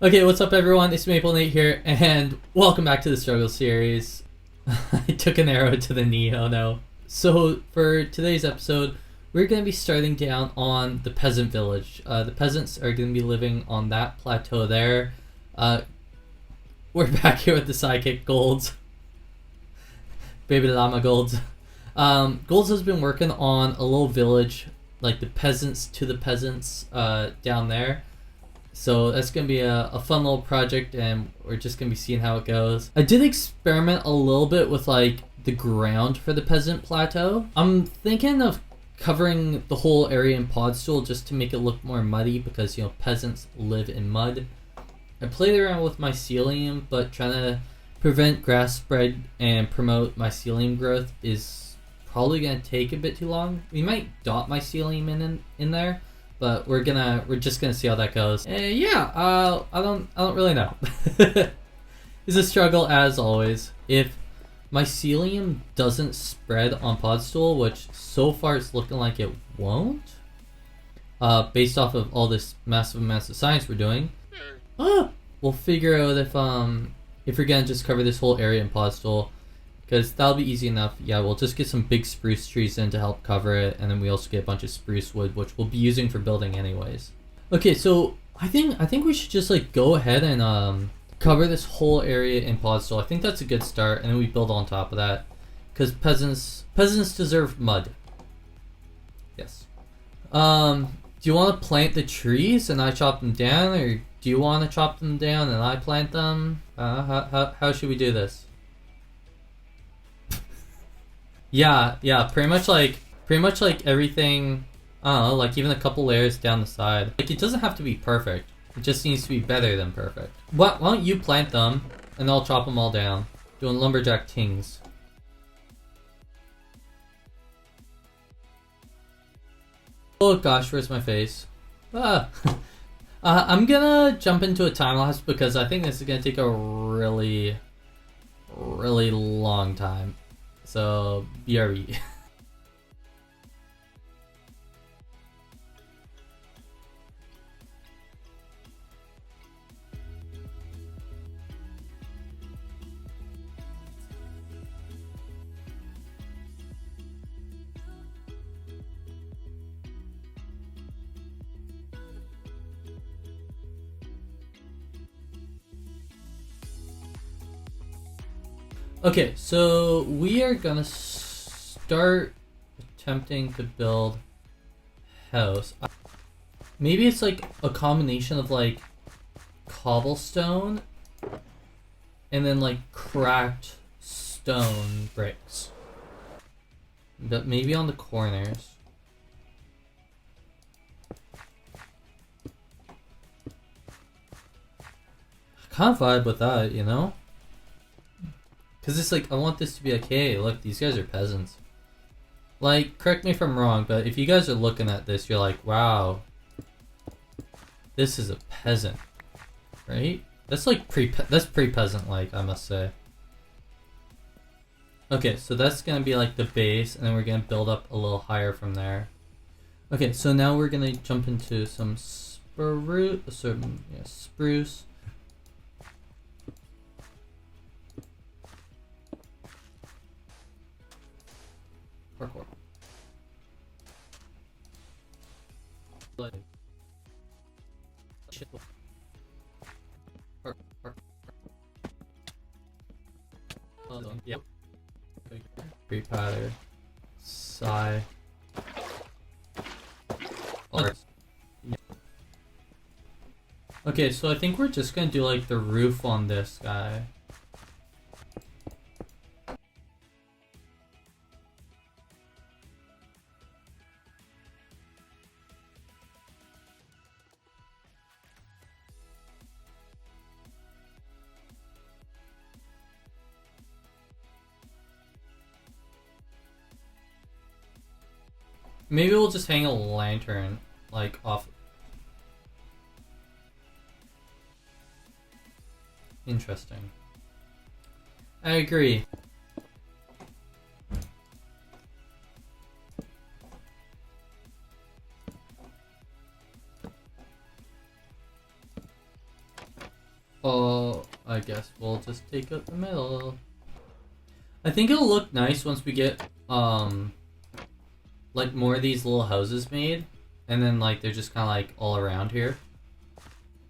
Okay, what's up everyone? It's Maple Nate here, and welcome back to the Struggle series. I took an arrow to the knee, oh no. So, for today's episode, we're going to be starting down on the peasant village. The peasants are going to be living on that plateau there. We're back here with the sidekick, Golds. Baby llama Golds. Golds has been working on a little village, like the peasants to the peasants down there. So that's going to be a fun little project, and we're just going to be seeing how it goes. I did experiment a little bit with like the ground for the peasant plateau. I'm thinking of covering the whole area in podstool just to make it look more muddy because, you know, peasants live in mud. I played around with mycelium, but trying to prevent grass spread and promote mycelium growth is probably going to take a bit too long. We might dot mycelium in there. But we're just gonna see how that goes. I don't really know. It's a struggle as always. If mycelium doesn't spread on podstool, which so far it's looking like it won't, based off of all this massive amounts of science we're doing, we'll figure out if we're gonna just cover this whole area in podstool. Because that'll be easy enough. Yeah, we'll just get some big spruce trees in to help cover it, and then we also get a bunch of spruce wood, which we'll be using for building anyways. Okay, so I think we should just like go ahead and cover this whole area in podstool. I think that's a good start, and then we build on top of that. Because peasants deserve mud. Yes. Do you want to plant the trees and I chop them down, or do you want to chop them down and I plant them? How should we do this? Yeah, pretty much like everything, I don't know, like even a couple layers down the side. Like, it doesn't have to be perfect. It just needs to be better than perfect. Why don't you plant them, and I'll chop them all down. Doing lumberjack tings. Oh gosh, where's my face? I'm gonna jump into a time lapse because I think this is gonna take a really long time. So, BRE. Okay, so we are gonna start attempting to build house. Maybe it's like a combination of like cobblestone and then like cracked stone bricks. But maybe on the corners. I kind of vibe with that, you know? Because it's like, I want this to be like, hey, look, these guys are peasants. Like, correct me if I'm wrong, but if you guys are looking at this, you're like, wow, this is a peasant, right? That's like that's pre-peasant-like, I must say. Okay, so that's going to be like the base, and then we're going to build up a little higher from there. Okay, so now we're going to jump into some spruce. Parkour. Yeah. Pre-pattern. Sigh. Okay, so I think we're just gonna do like the roof on this guy. Maybe we'll just hang a lantern, like, off. Interesting. I agree. Oh, I guess we'll just take out the middle. I think it'll look nice once we get, like, more of these little houses made. And then, like, they're just kind of, like, all around here.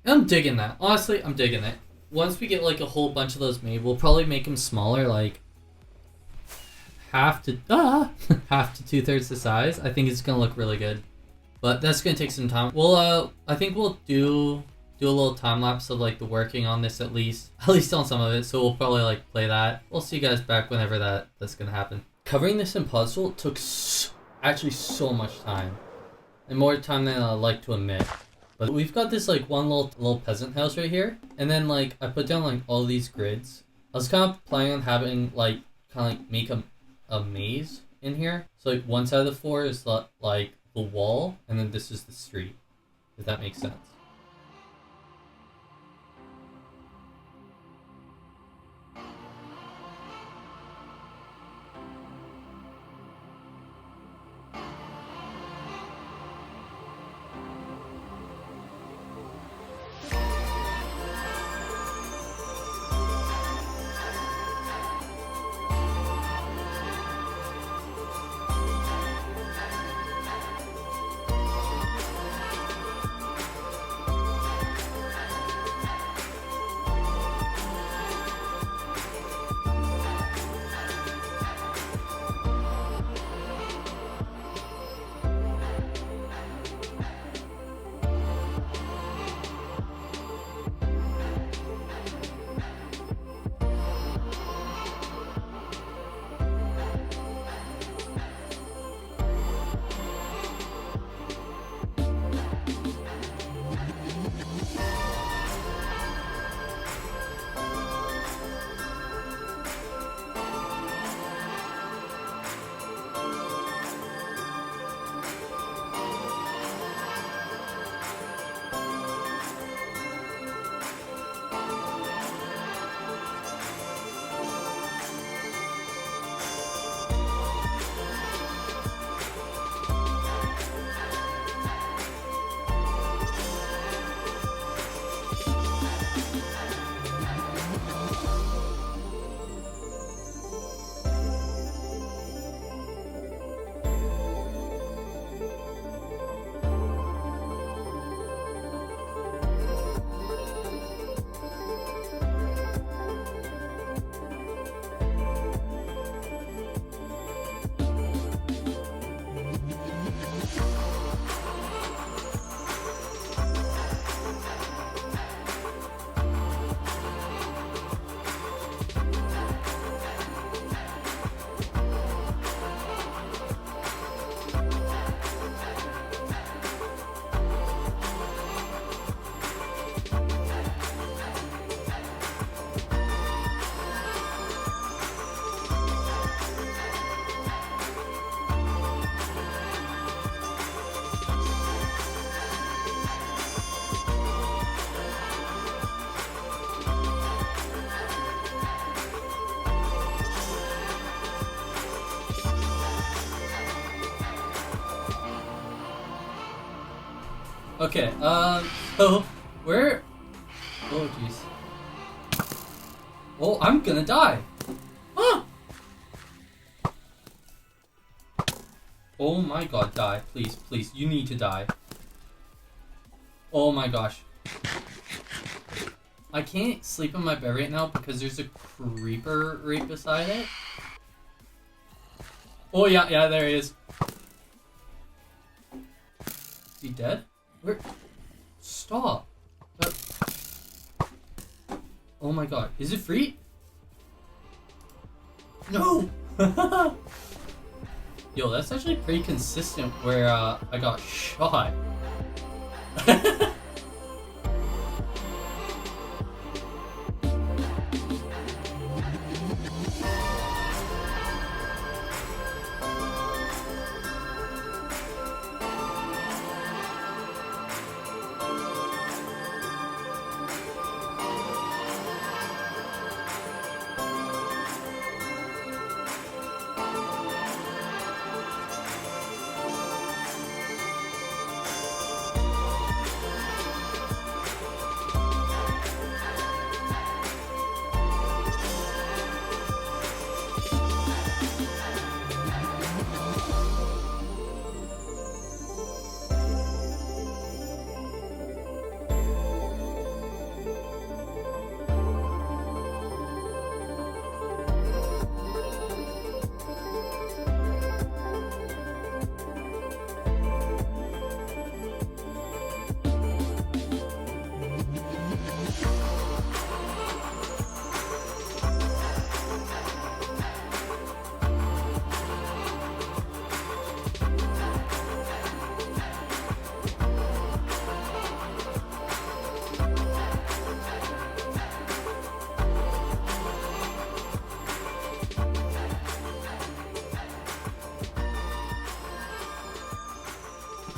And I'm digging that. Honestly, I'm digging it. Once we get, like, a whole bunch of those made, we'll probably make them smaller, like, half to 2/3 the size. I think it's gonna look really good. But that's gonna take some time. We'll, I think we'll do a little time lapse of like the working on this at least on some of it. So we'll probably like play that. We'll see you guys back whenever that's gonna happen. Covering this in puzzle took actually so much time, and more time than I like to admit. But we've got this like one little peasant house right here, and then like I put down like all these grids. I was kind of planning on having like kind of like make a maze in here. So like one side of the floor is like the wall, and then this is the street. If that makes sense. Okay, so where? Oh jeez. Oh, I'm gonna die. Ah! Oh my god, die. Please, please, you need to die. Oh my gosh. I can't sleep in my bed right now because there's a creeper right beside it. Oh yeah, there he is. Is he dead? Where? Stop. Oh my god. Is it free? No! Yo, that's actually pretty consistent where I got shot.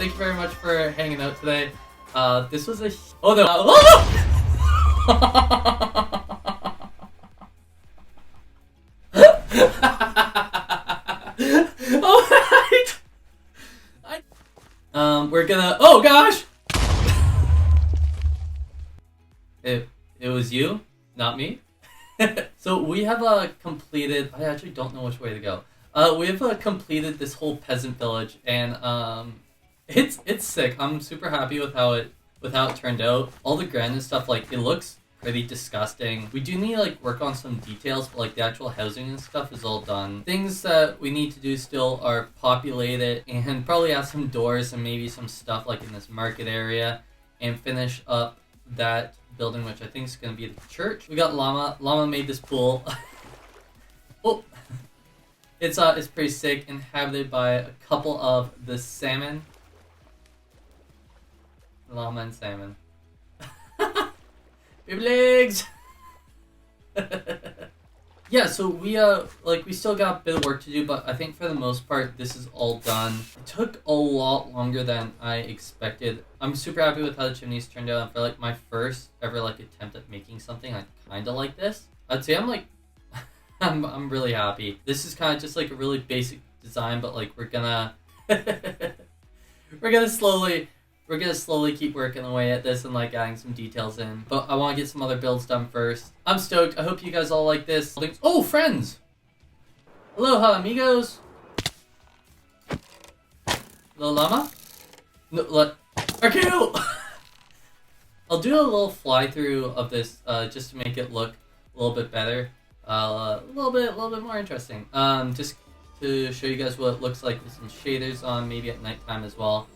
thank you very much for hanging out today. This was a... Oh no! Alright! We're gonna... Oh gosh! It was you, not me. So we have completed... I actually don't know which way to go. We have completed this whole peasant village, and it's sick. I'm super happy with how it turned out. All the grand and stuff, like, it looks pretty disgusting. We do need to like work on some details, but like the actual housing and stuff is all done. Things that we need to do still are populate it and probably add some doors and maybe some stuff like in this market area and finish up that building, which I think is going to be the church. We got Llama. Llama made this pool. Oh, it's pretty sick, inhabited by a couple of the salmon. Llama and salmon. Baby legs. Yeah, so we still got a bit of work to do, but I think for the most part this is all done. It took a lot longer than I expected. I'm super happy with how the chimneys turned out. For like my first ever like attempt at making something I kind of like this, I'd say I'm like I'm really happy. This is kind of just like a really basic design, but like we're gonna we're gonna slowly keep working away at this and like adding some details in. But I want to get some other builds done first. I'm stoked. I hope you guys all like this. Oh, friends! Aloha, amigos! Little llama? No, let... Arcano! I'll do a little fly through of this just to make it look a little bit better. A little bit more interesting. Just to show you guys what it looks like with some shaders on, maybe at nighttime as well.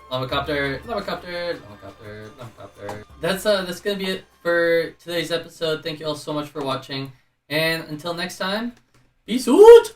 Helicopter. That's gonna be it for today's episode. Thank you all so much for watching, and until next time, peace out.